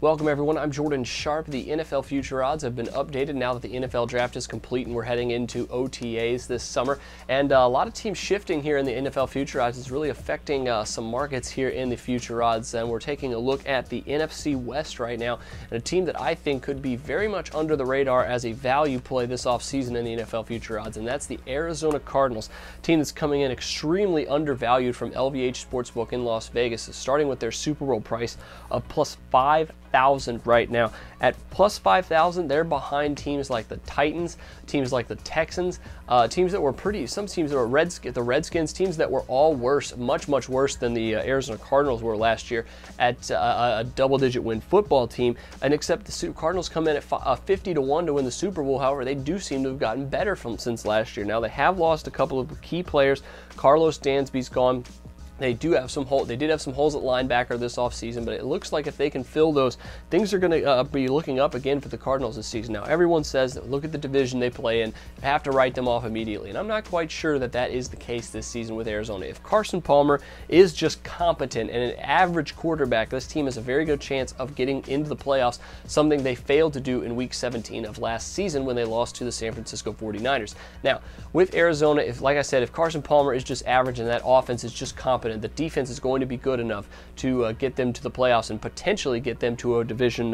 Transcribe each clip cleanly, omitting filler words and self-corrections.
Welcome everyone, I'm Jordan Sharp. The NFL future odds have been updated now that the NFL draft is complete and we're heading into OTAs this summer. And a lot of teams shifting here in the NFL future odds is really affecting some markets here in the future odds. And we're taking a look at the NFC West right now, and a team that I think could be very much under the radar as a value play this offseason in the NFL future odds, and that's the Arizona Cardinals, a team that's coming in extremely undervalued from LVH Sportsbook in Las Vegas, starting with their Super Bowl price of plus 5,000 right now. At plus 5,000, they're behind teams like the Titans, teams like the Texans, teams that were some teams that were the Redskins, teams that were all worse, much worse than the Arizona Cardinals were last year at a double-digit win football team. And except the Cardinals come in at 50-1 to win the Super Bowl. However, they do seem to have gotten better since last year. Now, they have lost a couple of key players. Carlos Dansby's gone. They did have some holes at linebacker this offseason, but it looks like if they can fill those, things are going to be looking up again for the Cardinals this season. Now, everyone says that look at the division they play in, have to write them off immediately, and I'm not quite sure that that is the case this season with Arizona. If Carson Palmer is just competent and an average quarterback, this team has a very good chance of getting into the playoffs, something they failed to do in Week 17 of last season when they lost to the San Francisco 49ers. Now, with Arizona, like I said, if Carson Palmer is just average and that offense is just competent, the defense is going to be good enough to get them to the playoffs and potentially get them to a division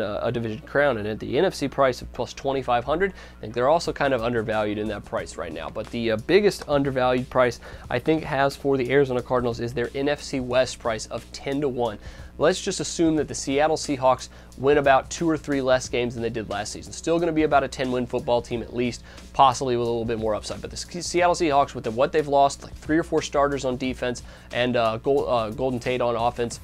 crown. And at the NFC price of plus 2,500, I think they're also kind of undervalued in that price right now. But the biggest undervalued price I think has for the Arizona Cardinals is their NFC West price of 10-1. Let's just assume that the Seattle Seahawks win about 2 or 3 less games than they did last season. Still going to be about a 10-win football team at least, possibly with a little bit more upside. But the Seattle Seahawks, with what they've lost, like 3 or 4 starters on defense and Golden Tate on offense,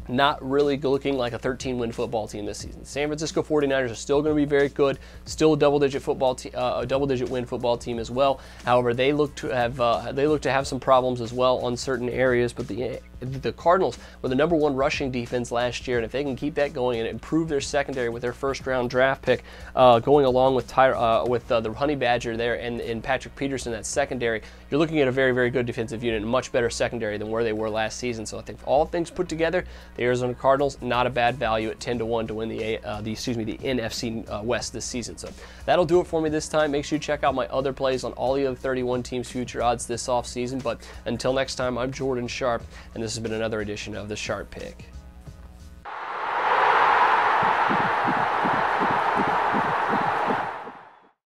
not really looking like a 13-win football team this season. San Francisco 49ers are still going to be very good, still a double-digit win football team as well. However, they look to have some problems as well on certain areas. But the Cardinals were the #1 rushing defense last year, and if they can keep that going and improve their secondary with their first-round draft pick, going along with the Honey Badger there and Patrick Peterson, that secondary, you're looking at a very, very good defensive unit and much better secondary than where they were last season. So I think all things put together, the Arizona Cardinals, not a bad value at 10-1 to win the NFC West this season. So that'll do it for me this time. Make sure you check out my other plays on all the other 31 teams' future odds this offseason. But until next time, I'm Jordan Sharp, and this has been another edition of the Sharp Pick.